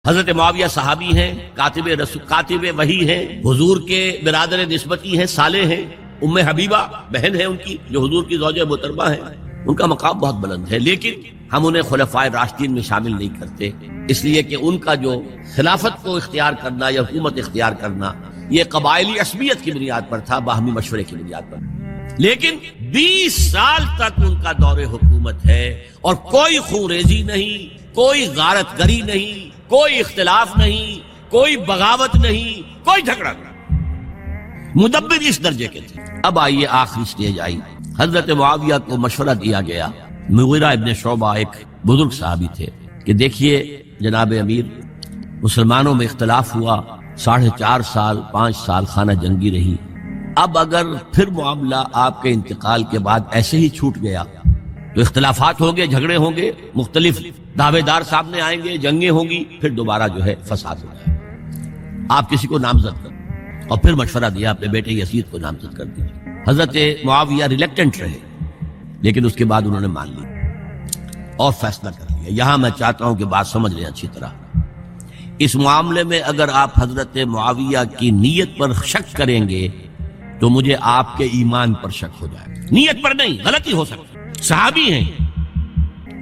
حضرت معاویہ صحابی ہیں، کاتب وحی ہیں، حضور کے برادر نسبتی ہیں، صالح ہیں، ام حبیبہ بہن ہے ان کی جو حضور کی زوجہ محترمہ ہے، ان کا مقام بہت بلند ہے، لیکن ہم انہیں خلفائے راشدین میں شامل نہیں کرتے، اس لیے کہ ان کا جو خلافت کو اختیار کرنا یا حکومت اختیار کرنا یہ قبائلی عصبیت کی بنیاد پر تھا، باہمی مشورے کی بنیاد پر، لیکن 20 سال تک ان کا دور حکومت ہے اور کوئی خونریزی نہیں، کوئی غارت گری نہیں، کوئی اختلاف نہیں، کوئی بغاوت نہیں، کوئی جھگڑا نہیں، مدبر اس درجے کے تھے۔ اب آئیے آخری سٹیج آئی، حضرت معاویہ کو مشورہ دیا گیا، مغیرہ ابن شعبہ ایک بزرگ صحابی تھے، کہ دیکھیے جناب امیر، مسلمانوں میں اختلاف ہوا، 4.5 سال 5 سال خانہ جنگی رہی، اب اگر پھر معاملہ آپ کے انتقال کے بعد ایسے ہی چھوٹ گیا تو اختلافات ہوں گے، جھگڑے ہوں گے، مختلف دعوے دار سامنے آئیں گے، جنگیں ہوں گی، پھر دوبارہ جو ہے فساد ہو جائے، آپ کسی کو نامزد کر، اور پھر مشورہ دیا اپنے بیٹے یزید کو نامزد کر دیجیے۔ حضرت معاویہ ریلیکٹنٹ رہے، لیکن اس کے بعد انہوں نے مان لی اور فیصلہ کر لیا۔ یہاں میں چاہتا ہوں کہ بات سمجھ لیں اچھی طرح، اس معاملے میں اگر آپ حضرت معاویہ کی نیت پر شک کریں گے تو مجھے آپ کے ایمان پر شک ہو جائے گا۔ نیت پر نہیں، غلطی ہو سکتی، صحابی ہیں،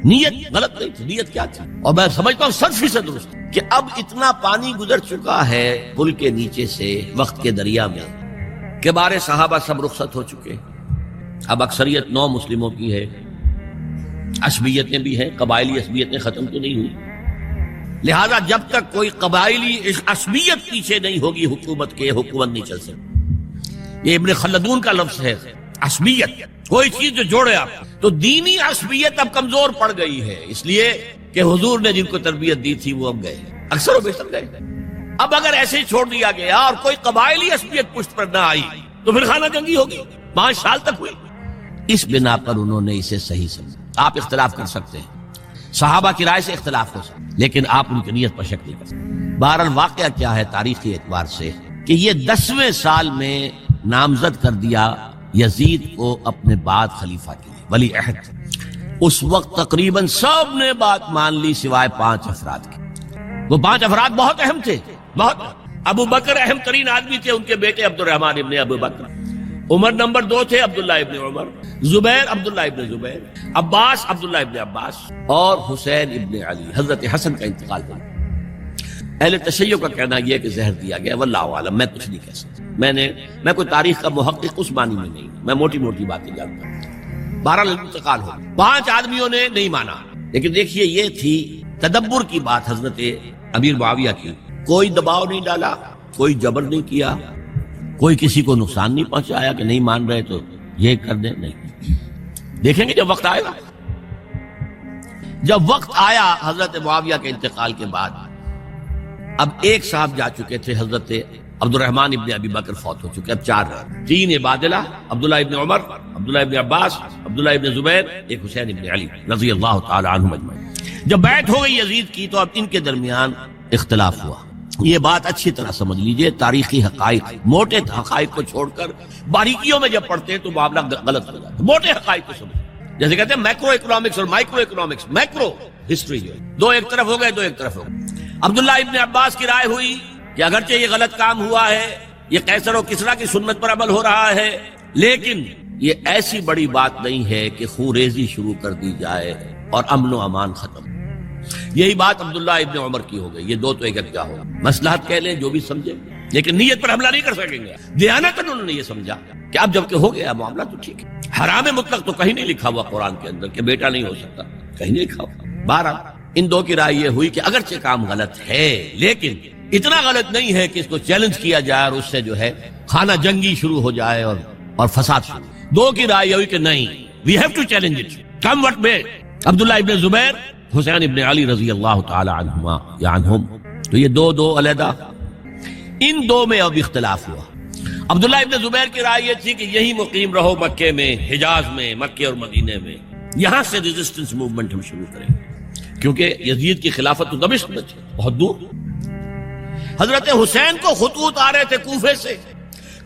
نیت غلط نہیں تھی، نیت کیا تھی؟ اور میں سمجھتا ہوں 100% درست کہ اب اتنا پانی گزر چکا ہے پل کے نیچے سے وقت کے دریا میں کہ بارے صحابہ سب رخصت ہو چکے، اب اکثریت 9 مسلموں کی ہے، عصبیتیں بھی ہیں، قبائلی عصبیتیں ختم تو نہیں ہوئی، لہذا جب تک کوئی قبائلی عصبیت پیچھے نہیں ہوگی حکومت کے، حکومت نہیں چل سکتی۔ یہ ابن خلدون کا لفظ ہے، عصبیت، کوئی چیز جو جوڑے آپ، تو دینی عصبیت اب کمزور پڑ گئی ہے، اس لیے کہ حضور نے جن کو تربیت دی تھی وہ اب گئے، اکثر و بیشتر گئے۔ اب اگر ایسے ہی چھوڑ دیا گیا اور کوئی قبائلی عصبیت پشت پر نہ آئی تو پھر خانہ جنگی ہوگی، 5 سال تک ہوئی۔ اس بنا پر انہوں نے اسے صحیح سمجھا۔ آپ اختلاف کر سکتے ہیں، صحابہ کی رائے سے اختلاف ہو سکتا ہے، لیکن آپ ان کی نیت پر شک نہیں کر سکتے۔ بہرحال واقعہ کیا ہے تاریخی اعتبار سے کہ یہ 10ویں سال میں نامزد کر دیا یزید کو اپنے بعد خلیفہ کے لیے، ولی عہد۔ اس وقت تقریباً سب نے بات مان لی سوائے 5 افراد کے۔ وہ 5 افراد بہت اہم تھے، بہت۔ ابو بکر اہم ترین آدمی تھے، ان کے بیٹے عبد الرحمن ابن ابو بکر، عمر نمبر 2 تھے عبداللہ ابن عمر، زبیر عبداللہ ابن زبیر، عباس عبداللہ ابن عباس، اور حسین ابن علی۔ حضرت حسن کا انتقال ہوا۔ اہل تشیع کا کہنا یہ ہے کہ زہر دیا گیا، واللہ عالم، میں کچھ نہیں کہہ سکتا، میں کوئی تاریخ کا محقق اس معنی میں نہیں، میں موٹی موٹی باتیں جانتا ہوں۔ 12 انتقال ہو، 5 آدمیوں نے نہیں مانا، لیکن دیکھیے یہ تھی تدبر کی بات حضرت امیر معاویہ کی، کوئی دباؤ نہیں ڈالا، کوئی جبر نہیں کیا، کوئی کسی کو نقصان نہیں پہنچایا کہ نہیں مان رہے تو یہ کر دیں، نہیں۔ دیکھیں گے جب وقت آئے گا، جب وقت آیا حضرت معاویہ کے انتقال کے بعد، اب ایک صاحب جا چکے تھے، حضرت عبد الرحمن ابن ابی بکر فوت ہو چکے، اب 4 ہیں، 3 عبادلہ، عبداللہ ابن عمر، عبداللہ ابن عباس، عبداللہ ابن زبیر، ایک حسین ابن علی رضی اللہ تعالی عنہم اجمعین۔ جب بیعت ہو گئی یزید کی تو اب ان کے درمیان اختلاف ہوا۔ یہ بات اچھی طرح سمجھ لیجئے، تاریخی حقائق، موٹے حقائق کو چھوڑ کر باریکیوں میں جب پڑھتے ہیں تو معاملہ غلط ہو جاتا ہے۔ موٹے حقائق کو سمجھ، جیسے کہتے ہیں میکرو اکنامکس اور مائکرو اکنامکس، میکرو ہسٹری جو ہے، 2 ایک طرف ہو گئے، 2 ایک طرف ہو گئے۔ عبداللہ ابن عباس کی رائے ہوئی کہ اگرچہ یہ غلط کام ہوا ہے، یہ قیصر و کسریٰ کی سنت پر عمل ہو رہا ہے، لیکن یہ ایسی بڑی بات نہیں ہے کہ خونریزی شروع کر دی جائے اور امن و امان ختم۔ یہی بات عبداللہ ابن عمر کی ہو گئی، یہ 2 تو ایک جگہ ہوگا، مصلحت کہہ لیں جو بھی سمجھے، لیکن نیت پر حملہ نہیں کر سکیں گے۔ دیانتاً انہوں نے یہ سمجھا کہ اب جب کہ ہو گیا معاملہ تو ٹھیک ہے۔ حرام مطلق تو کہیں نہیں لکھا ہوا قرآن کے اندر کہ بیٹا نہیں ہو سکتا، کہیں نہیں لکھا ہوا۔ 12 ان 2 کی رائے یہ ہوئی کہ اگرچہ کام غلط ہے لیکن اتنا غلط نہیں ہے کہ اس کو چیلنج کیا جائے اور اس سے جو ہے خانہ جنگی شروع ہو جائے اور فساد شروع۔ 2 کی رائے یہ ہوئی کہ نہیں، we have to challenge it, come what may. Abdullah ابن زبیر، حسین ابن علی رضی اللہ تعالی عنہما یا عنہم، تو یہ 2 علیحدہ، ان 2 میں اب اختلاف ہوا۔ عبداللہ ابن زبیر کی رائے یہ تھی کہ یہی مقیم رہو مکے میں، حجاز میں، مکے اور مدینے میں، یہاں سے ریزسٹنس موومنٹ ہم شروع کریں گے، کیونکہ یزید کی خلافت تو دمشق میں تھی، بہت دور۔ حضرت حسین کو خطوط آ رہے تھے کوفے سے،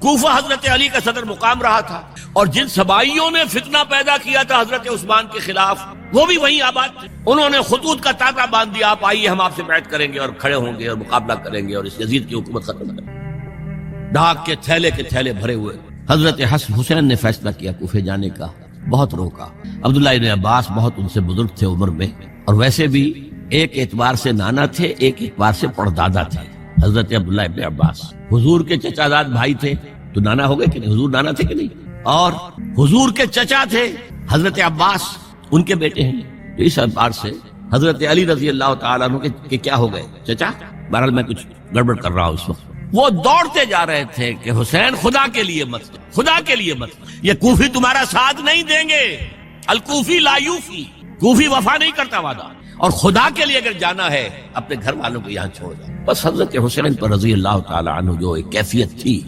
کوفہ حضرت علی کا صدر مقام رہا تھا، اور جن سبائیوں نے فتنہ پیدا کیا تھا حضرت عثمان کے خلاف، وہ بھی وہیں آباد تھے. انہوں نے خطوط کا تانتا باندھ دیا, آپ آئیے ہم آپ سے بیعت کریں گے اور کھڑے ہوں گے اور مقابلہ کریں گے اور اس یزید کی حکومت ختم کریں گے. ڈاک کے تھیلے بھرے ہوئے. حضرت حسین نے فیصلہ کیا کوفے جانے کا, بہت روکا. عبداللہ ابن عباس بہت ان سے بزرگ تھے عمر میں, اور ویسے بھی ایک اعتبار سے نانا تھے, ایک اعتبار سے پردادا تھے. حضرت عبداللہ ابن عباس حضور کے چچا زاد بھائی تھے, تو نانا ہو گئے کہ نہیں, حضور نانا تھے کہ نہیں, اور حضور کے چچا تھے حضرت عباس, ان کے بیٹے ہیں. تو اس اعتبار سے حضرت علی رضی اللہ تعالیٰ عنہ کے کیا ہو گئے, چچا. بہرحال میں کچھ گڑبڑ کر رہا ہوں اس وقت. وہ دوڑتے جا رہے تھے کہ حسین خدا کے لیے مت, خدا کے لیے مت, یہ کوفی تمہارا ساتھ نہیں دیں گے. الکوفی لا یوفی, کوفی وفا نہیں کرتا وعدہ, اور خدا کے لیے اگر جانا ہے اپنے گھر والوں کو یہاں چھوڑ جاؤ. بس حضرت حسین پر رضی اللہ تعالیٰ عنہ جو ایک کیفیت تھی,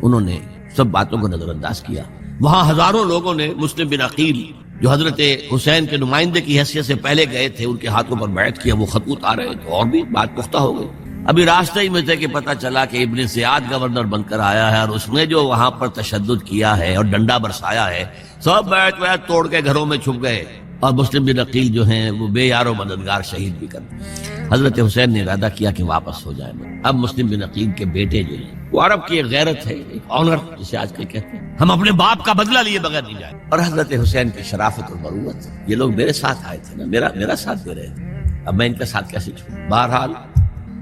انہوں نے سب باتوں کو نظر انداز کیا. وہاں ہزاروں لوگوں نے مسلم بن عقیل جو حضرت حسین کے نمائندے کی حیثیت سے پہلے گئے تھے, ان کے ہاتھوں پر بیعت کیا. وہ خطوط آ رہے تھے اور بھی بات پختہ ہو گئی. ابھی راستے ہی میں تھے کہ پتہ چلا کہ ابن زیاد گورنر بن کر آیا ہے, اور اس نے جو وہاں پر تشدد کیا ہے اور ڈنڈا برسایا ہے, سب بیعت توڑ کے گھروں میں چھپ گئے. اور مسلم بن عقیل جو ہیں وہ بے یار و مددگار شہید بھی کر. حضرت حسین نے ارادہ کیا کہ واپس ہو جائے. اب مسلم بن عقیل کے بیٹے جو ہیں, وہ عرب کی ایک غیرت ہے, ایک آنر جسے آج کل کہتے ہیں, ہم اپنے باپ کا بدلہ لیے بغیر نہیں جائیں. اور حضرت حسین کی شرافت اور مروت, یہ لوگ میرے ساتھ آئے تھے نا, میرا ساتھ دے رہے تھے, اب میں ان کے ساتھ کیسے چھوڑوں. بہرحال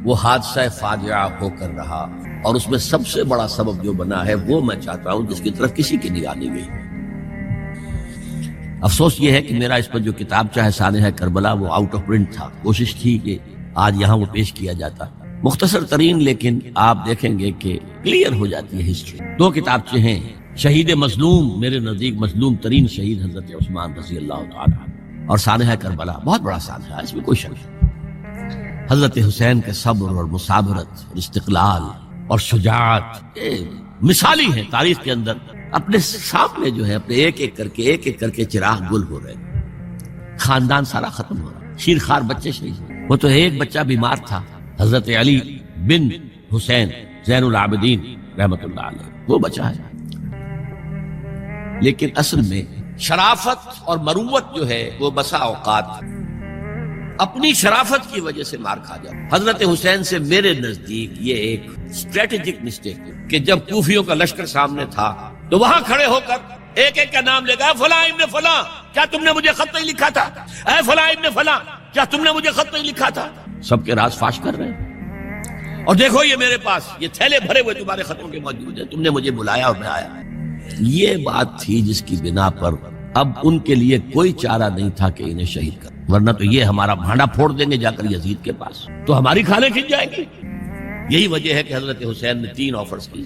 وہ حادثہ فاجعہ ہو کر رہا, اور اس میں سب سے بڑا سبب جو بنا ہے وہ میں چاہتا ہوں جس کی طرف کسی کی نگاہ نہیں گئی. افسوس یہ ہے کہ میرا اس پر جو کتاب چاہے سانحہ کربلا وہ آؤٹ آف پرنٹ تھا. کوشش تھی کہ آج یہاں وہ پیش کیا جاتا, مختصر ترین, لیکن آپ دیکھیں گے کہ کلیئر ہو جاتی ہے ہسٹری. 2 کتابچے ہیں. شہید مظلوم, میرے نزدیک مظلوم ترین شہید حضرت عثمان رضی اللہ تعالیٰ, اور سانحہ کربلا, بہت بڑا سانحہ, اس میں کوئی شک نہیں. حضرت حسین کے صبر اور مثابرت اور استقلال اور شجاعت مثالی ہیں تاریخ کے اندر. اپنے سامنے جو ہے اپنے ایک ایک کر کے چراغ گل ہو رہے, خاندان سارا ختم ہو رہا, شیرخوار بچے شہید. وہ تو ایک بچہ بیمار تھا, حضرت علی بن حسین زین العابدین رحمت اللہ علیہ, وہ بچا ہے. لیکن اصل میں شرافت اور مروت جو ہے وہ بسا اوقات اپنی شرافت کی وجہ سے مار کھا جاتا. حضرت حسین سے میرے نزدیک یہ ایک اسٹریٹجک مسٹیک ہے کہ جب کوفیوں کا لشکر سامنے تھا تو وہاں کھڑے ہو کر ایک ایک کا نام لے گا, فلاں ابن فلاں, کیا تم نے مجھے خط نہیں لکھا تھا, اے فلاں ابن فلاں, کیا تم نے مجھے خط نہیں لکھا تھا. سب کے راز فاش کر رہے ہیں, اور دیکھو یہ میرے پاس یہ تھیلے بھرے ہوئے تمہارے خطوں کے موجود ہیں, تم نے مجھے بلایا اور میں آیا. یہ بات تھی جس کی بنا پر اب ان کے لیے کوئی چارہ نہیں تھا کہ انہیں شہید کر, ورنہ تو یہ ہمارا بھانڈا پھوڑ دیں گے جا کر یزید کے پاس, تو ہماری کھالیں کھنچ جائیں گی. یہی وجہ ہے کہ حضرت حسین نے 3 آفرز کی.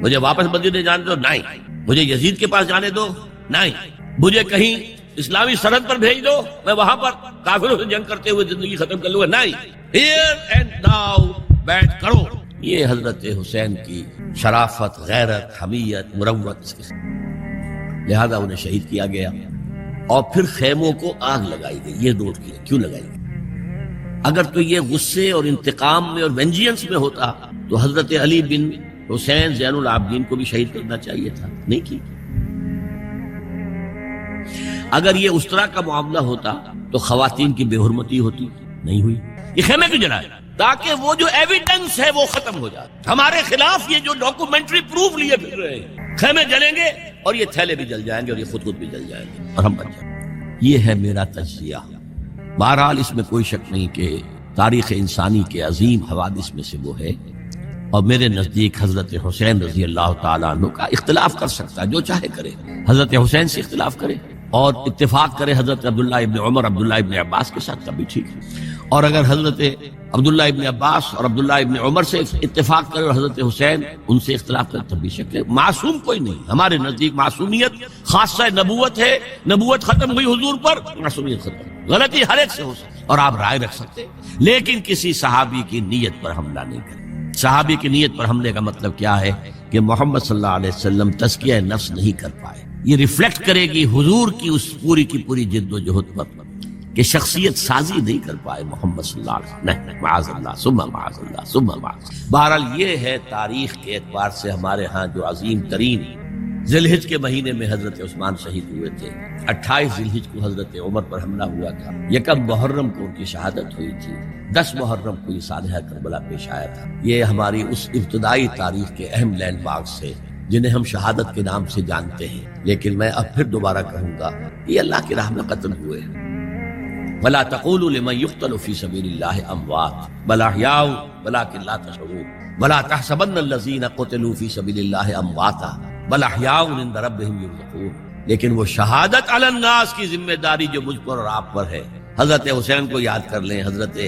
مجھے واپس مدینے جانے دو, نہیں. مجھے یزید کے پاس جانے دو, نہیں. مجھے کہیں اسلامی سرحد پر بھیج دو, میں وہاں پر کافروں سے جنگ کرتے ہوئے زندگی ختم کر لوں گا, نہیں. ہیئر اینڈ ناؤ بیٹھ کرو. یہ حضرت حسین کی شرافت, غیرت, حمیت, مروت, اس کے ساتھ لہذا انہیں شہید کیا گیا. اور پھر خیموں کو آگ لگائی گئی. یہ نوٹ کیا کیوں لگائی گئی. اگر تو یہ غصے اور انتقام میں اور وینجینس میں ہوتا تو حضرت علی بن حسین زین العابدین کو بھی شہید کرنا چاہیے تھا, نہیں کی. اگر یہ اس طرح کا معاملہ ہوتا تو خواتین کی بے حرمتی ہوتی, نہیں ہوئی. یہ خیمے کیوں جلائے, تاکہ وہ جو ایویڈنس ہے وہ ختم ہو جائے. ہمارے خلاف یہ جو ڈاکومنٹری پروف لیے پھر رہے ہیں, خیمے جلیں گے اور یہ تھیلے بھی جل جائیں گے اور یہ خطوط بھی جل جائیں گے اور ہم بچ جائیں گے. یہ ہے میرا تجزیہ. بہرحال اس میں کوئی شک نہیں کہ تاریخ انسانی کے عظیم حوادث میں سے وہ ہے, اور میرے نزدیک حضرت حسین رضی اللہ تعالیٰ عنہ کا اختلاف کر سکتا ہے, جو چاہے کرے. حضرت حسین سے اختلاف کرے اور اتفاق کرے حضرت عبداللہ ابن عمر, عبداللہ ابن عباس کے ساتھ, تب بھی ٹھیک ہے. اور اگر حضرت عبداللہ ابن عباس اور عبداللہ ابن عمر سے اتفاق کرے اور حضرت حسین ان سے اختلاف کرے, تب بھی شک ہے. معصوم کوئی نہیں. ہمارے نزدیک معصومیت خاصہ نبوت ہے. نبوت ختم ہوئی حضور پر, معصومیت ختم. غلطی ہر ایک سے ہو سکتی اور آپ رائے رکھ سکتے, لیکن کسی صحابی کی نیت پر حملہ نہیں کریں. صحابی کی نیت پر حملے کا مطلب کیا ہے کہ محمد صلی اللہ علیہ وسلم تزکیہ نفس نہیں کر پائے. یہ ریفلیکٹ کرے گی حضور کی اس پوری کی پوری جد و جہد پر کہ شخصیت سازی نہیں کر پائے محمد صلی اللہ علیہ وسلم. نہیں, معاذ اللہ ثم معاذ اللہ ثم معاذ. بہرحال یہ ہے تاریخ کے اعتبار سے ہمارے ہاں جو عظیم ترین ذی الحج کے مہینے میں حضرت عثمان شہید ہوئے تھے، 28 ذی الحج کو حضرت عمر پر حملہ ہوا تھا، 1 محرم کو ان کی شہادت ہوئی تھی، 10 محرم کو یہ سانحہ کربلا پیش آیا تھا۔ یہ ہماری اس ابتدائی تاریخ کے اہم لینڈ مارکس سے جنہیں ہم شہادت کے نام سے جانتے ہیں، لیکن میں اب پھر دوبارہ کہوں گا یہ اللہ کی راہ میں قتل ہوئے۔ وَلَا تَقُولُوا لِمَن يُقْتَلُ فِي سَبِيلِ اللَّهِ أَمْوَاتٌ بَلْ أَحْيَاءٌ وَلَٰكِن لَّا تَشْعُرُونَ وَلَا تَحْسَبَنَّ الَّذِينَ قُتِلُوا فِي سَبِيلِ اللَّهِ أَمْوَاتًا بَلْ أَحْيَاءٌ عِندَ رَبِّهِمْ يُرْزَقُونَ۔ لیکن وہ شہادت علی الناس کی ذمہ داری جو مجھ پر اور آپ پر ہے، حضرت حسین کو یاد کر لیں، حضرت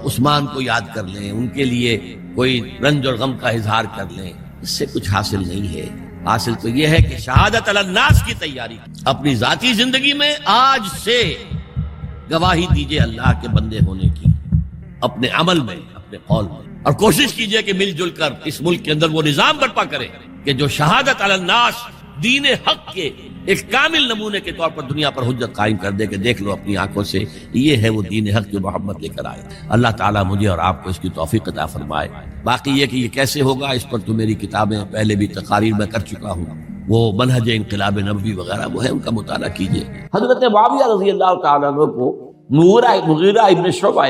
عثمان کو یاد کر لیں، ان کے لیے کوئی رنج اور غم کا اظہار کر لیں، اس سے کچھ حاصل نہیں ہے۔ حاصل تو یہ ہے کہ شہادت علی الناس کی تیاری، اپنی ذاتی زندگی میں آج سے گواہی دیجئے اللہ کے بندے ہونے کی، اپنے عمل میں، اپنے قول میں، اور کوشش کیجئے کہ مل جل کر اس ملک کے اندر وہ نظام برپا کرے کہ جو شہادت علی الناس دین حق کے ایک کامل نمونے کے طور پر دنیا پر حجت قائم کر دے کہ دیکھ لو اپنی آنکھوں سے یہ ہے وہ دین حق جو محمد لے کر آئے۔ اللہ تعالیٰ مجھے اور آپ کو اس کی توفیق عطا فرمائے۔ باقی یہ کہ یہ کیسے ہوگا، اس پر تو میری کتابیں پہلے بھی تقاریر میں کر چکا ہوں، وہ منہج انقلاب نبوی وغیرہ وہ ہے، ان کا مطالعہ کیجئے۔ حضرت معاویہ رضی اللہ تعالیٰ عنہ کو مغیرہ ابن شعبہ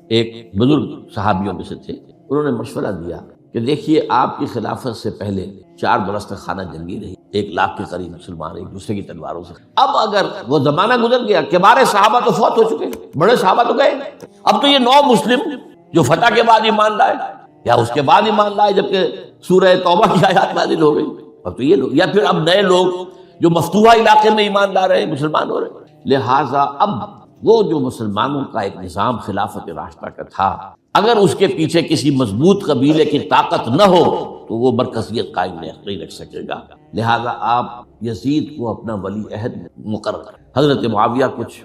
ایک بزرگ صحابیوں میں سے تھے، انہوں نے مشورہ دیا کہ دیکھیے آپ کی خلافت سے پہلے 4 برس تک خانہ جنگی رہی، 1 لاکھ کے قریب مسلمان ایک دوسرے کی تلواروں سے، اب اگر وہ زمانہ گزر گیا، کبار صحابہ تو فوت ہو چکے، بڑے صحابہ تو گئے، اب تو یہ 9 مسلم جو فتح کے بعد ایمان لائے یا اس کے بعد ایمان لائے جبکہ سورہ توبہ کی آیات نازل ہو گئی، اب تو یہ لوگ، یا پھر اب نئے لوگ جو مفتوحہ علاقے میں ایمان لا رہے ہیں، مسلمان ہو رہے ہیں، لہٰذا اب وہ جو مسلمانوں کا ایک نظام خلافت راشدہ کا تھا، اگر اس کے پیچھے کسی مضبوط قبیلے کی طاقت نہ ہو تو وہ مرکزیت قائم نہیں رکھ سکے گا، لہذا آپ یزید کو اپنا ولی عہد مقرر کریں۔ حضرت معاویہ کچھ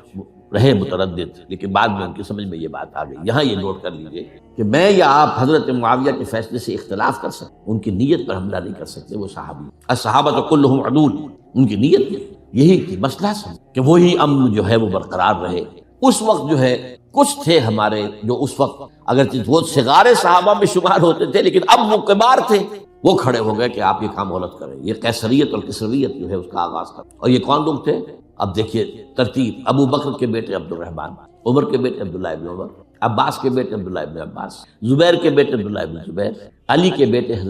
رہے متردد، لیکن بعد میں ان کی سمجھ میں یہ بات آ گئی۔ یہاں یہ نوٹ کر لیجئے کہ میں یا آپ حضرت معاویہ کے فیصلے سے اختلاف کر سکتے، ان کی نیت پر حملہ نہیں کر سکتے، وہ صحابی، الصحابہ کلہم عدول، ان کی نیت یہی تھی، مسئلہ سمجھ کہ وہی امن جو ہے وہ برقرار رہے۔ اس وقت جو ہے کچھ تھے ہمارے جو اس وقت اگرچہ وہ صغار صحابہ میں شمار ہوتے تھے، لیکن اب وہ کبار تھے، وہ کھڑے ہو گئے کہ آپ یہ کام غلط کریں، یہ قیصریت اور کسرویت جو ہے اس کا آغاز کریں۔ اور یہ کون لوگ تھے؟ اب دیکھیے ترتیب، ابو بکر کے بیٹے عبد الرحمن، عمر کے بیٹے عبداللہ ابن عمر، عباس کے بیٹے عبداللہ ابن عباس، زبیر کے بیٹے عبداللہ ابن زبیر، علی کے بیٹے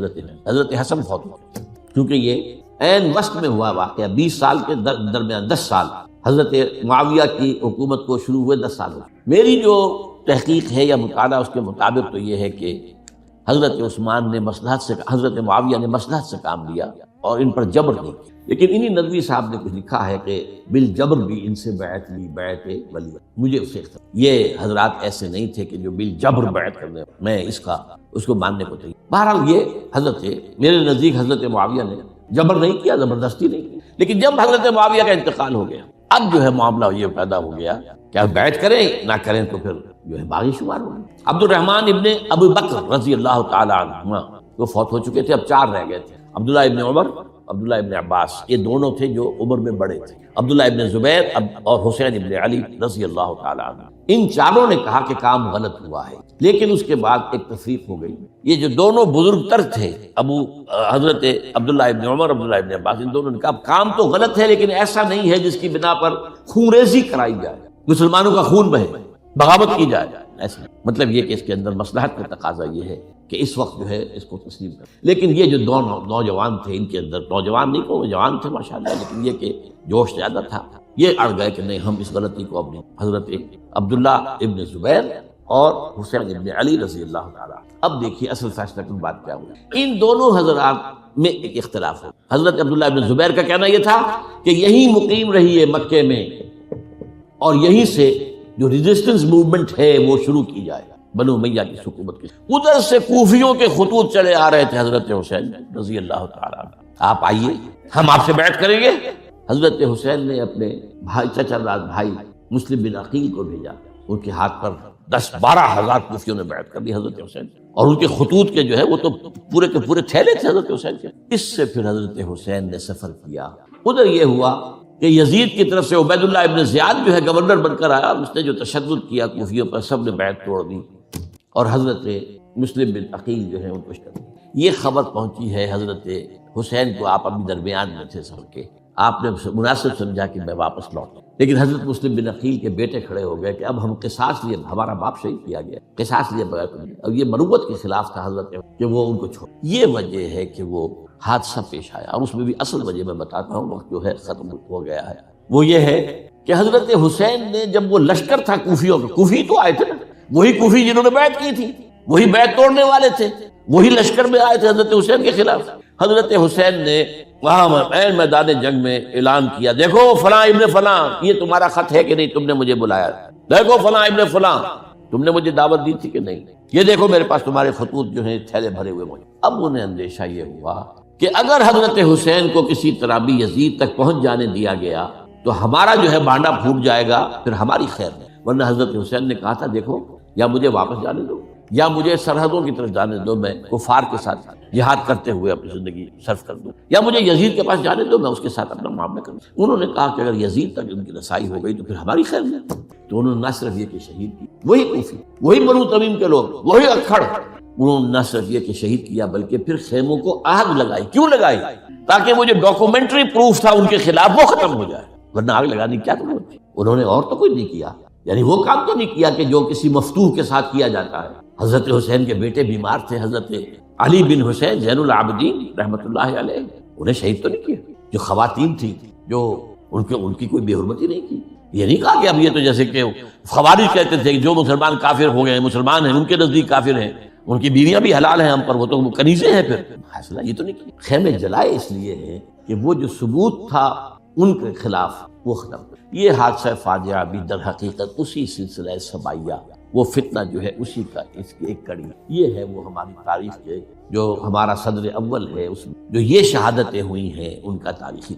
حضرت حسن فوت ہوئے، کیونکہ یہ عین وسط میں ہوا واقعہ، 20 سال کے درمیان 10 سال حضرت معاویہ کی حکومت کو شروع ہوئے 10 سال ہو۔ میری جو تحقیق ہے یا مطالعہ اس کے مطابق تو یہ ہے کہ حضرت عثمان نے مصلحت سے، حضرت معاویہ نے مصلحت سے کام لیا اور ان پر جبر نہیں کیا، لیکن انہی ندوی صاحب نے کچھ لکھا ہے کہ بالجبر بھی ان سے بیعت لی، بیعت ولی، مجھے اس سے یہ حضرات ایسے نہیں تھے کہ جو بالجبر بیعت کر دیں، میں اس کو ماننے کو تیار۔ بہرحال یہ حضرت میرے نزدیک حضرت معاویہ نے جبر نہیں کیا، زبردستی نہیں کی، لیکن جب حضرت معاویہ کا انتقال ہو گیا، اب جو ہے معاملہ یہ پیدا ہو گیا کہ اب بیعت کریں نہ کریں تو پھر جو ہے باغی شمار ہو گئے۔ عبد الرحمن ابن ابو بکر رضی اللہ تعالی عنہما وہ فوت ہو چکے تھے، اب 4 رہ گئے تھے، عبداللہ ابن عمر، عبداللہ ابن عباس، یہ دونوں تھے جو عمر میں بڑے تھے، عبداللہ ابن زبیر اور حسین ابن علی رضی اللہ تعالی عنہ۔ ان چاروں نے کہا کہ کام غلط ہوا ہے، لیکن اس کے بعد ایک تفریق ہو گئی۔ یہ جو دونوں بزرگ تر تھے، حضرت عبداللہ ابن عمر، عبداللہ ابن عباس، ان دونوں نے کہا کام تو غلط ہے لیکن ایسا نہیں ہے جس کی بنا پر خون ریزی کرائی جائے، مسلمانوں کا خون بہے، بغاوت کی جائے، ایسا مطلب یہ کہ اس کے اندر مصلحت کا تقاضا یہ ہے کہ اس وقت جو ہے اس کو تسلیم کر۔ لیکن یہ جو دو نوجوان تھے، ان کے اندر نوجوان نہیں کو جوان تھے ماشاءاللہ، لیکن یہ کہ جوش زیادہ تھا، یہ اڑ گئے کہ نہیں ہم اس غلطی کو اپنی حضرت عبداللہ ابن زبیر اور حسین ابن علی رضی اللہ تعالیٰ۔ اب دیکھیے اصل فیصلہ کی بات کیا ہوئی، ان دونوں حضرات میں ایک اختلاف ہو۔ حضرت عبداللہ ابن زبیر کا کہنا یہ تھا کہ یہیں مقیم رہیے مکے میں اور یہیں سے جو ریزسٹنس موومنٹ ہے وہ شروع کی جائے بنو امیہ کی حکومت کی۔ ادھر سے کوفیوں کے خطوط چلے آ رہے تھے حضرت حسین رضی اللہ تعالیٰ عنہ، آپ آئیے ہم آپ سے بیعت کریں گے۔ حضرت حسین نے اپنے بھائی چچا داد بھائی مسلم بن عقیل کو بھیجا، ان کے ہاتھ پر 10-12 ہزار کوفیوں نے بیعت کر لی حضرت حسین، اور ان کے خطوط کے جو ہے وہ تو پورے کے پورے تھیلے تھے حضرت حسین کے۔ اس سے پھر حضرت حسین نے سفر کیا، ادھر یہ ہوا کہ یزید کی طرف سے عبید اللہ ابن زیاد جو ہے گورنر بن کر آیا، اس نے جو تشدد کیا کوفیوں پر، سب نے بیعت توڑ دی، اور حضرت مسلم بن عقیل جو ہے ان کو یہ خبر پہنچی ہے حضرت حسین کو، آپ ابھی درمیان میں تھے سفر کے، آپ نے مناسب سمجھا کہ میں واپس لوٹوں، لیکن حضرت مسلم بن عقیل کے بیٹے کھڑے ہو گئے کہ اب ہم قصاص لیے، ہمارا باپ شہید کیا گیا، قصاص لیے بغیر تو نہیں، اور یہ مروت کے خلاف تھا حضرت کہ وہ ان کو چھوڑ، یہ وجہ ہے کہ وہ حادثہ پیش آیا، اور اس میں بھی اصل وجہ میں بتاتا ہوں، وقت جو ہے ختم ہو گیا ہے، وہ یہ ہے کہ حضرت حسین نے جب وہ لشکر تھا کوفیوں کا، کوفی تو آئے تھے نا، وہی کوفی جنہوں نے بیعت کی تھی، وہی بیعت توڑنے والے تھے، وہی لشکر میں آئے تھے حضرت حسین کے خلاف، حضرت حسین نے وہاں میدان جنگ میں اعلان کیا، دیکھو فلاں ابن فلاں، یہ تمہارا خط ہے کہ نہیں، تم نے مجھے بلایا، دیکھو فلاں ابن فلاں، تم نے مجھے دعوت دی تھی کہ نہیں، یہ دیکھو میرے پاس تمہارے خطوط جو ہیں تھیلے بھرے ہوئے مجھے۔ اب انہیں اندیشہ یہ ہوا کہ اگر حضرت حسین کو کسی طرح بھی یزید تک پہنچ جانے دیا گیا تو ہمارا جو ہے بانڈا پھوٹ جائے گا، پھر ہماری خیر نہیں، ورنہ حضرت حسین نے کہا تھا دیکھو یا مجھے واپس جانے دو یا مجھے سرحدوں کی طرف جانے دو، میں کفار کے ساتھ جہاد کرتے ہوئے اپنی زندگی صرف کر دوں، یا مجھے یزید کے پاس جانے دو، میں اس کے ساتھ اپنا معاملہ کروں۔ انہوں نے کہا کہ اگر یزید تک ان کی رسائی ہو گئی تو پھر ہماری خیر نہیں، تو انہوں نے نہ صرف یہ کہ شہید کی، وہی کوفی، وہی بنو تمیم کے لوگ، وہی اکھڑ، انہوں نے نہ صرف یہ کہ شہید کیا بلکہ پھر خیموں کو آگ لگائی۔ کیوں لگائی؟ تاکہ وہ جو ڈاکومنٹری پروف تھا ان کے خلاف وہ ختم ہو جائے، ورنہ آگ لگانے کی کیا ضرورت تھی؟ انہوں نے اور تو کوئی نہیں کیا، یعنی وہ کام تو نہیں کیا کہ جو کسی مفتوح کے ساتھ کیا جاتا ہے۔ حضرت حسین کے بیٹے بیمار تھے، حضرت علی بن حسین زین العابدین رحمۃ اللہ علیہ، انہیں شہید تو نہیں کیا۔ جو خواتین تھیں جو ان کی کوئی بے حرمتی نہیں کی، یہ نہیں کہا کہ اب یہ تو جیسے کہ خوارج کہتے تھے کہ جو مسلمان کافر ہو گئے ہیں، مسلمان ہیں، ان کے نزدیک کافر ہیں، ان کی بیویاں بھی حلال ہیں ہم پر، وہ تو کنیزیں ہیں، پھر فیصلہ یہ تو نہیں کیا۔ خیمے جلائے اس لیے ہیں کہ وہ جو ثبوت تھا ان کے خلاف وہ ختم۔ یہ حادثہ فاجعہ بھی در حقیقت اسی سلسلہ سبائیہ، وہ فتنہ جو ہے اسی کا اس کی ایک کڑی، یہ ہے وہ ہماری تاریخ کے جو ہمارا صدر اول ہے، اس میں جو یہ شہادتیں ہوئی ہیں ان کا تاریخی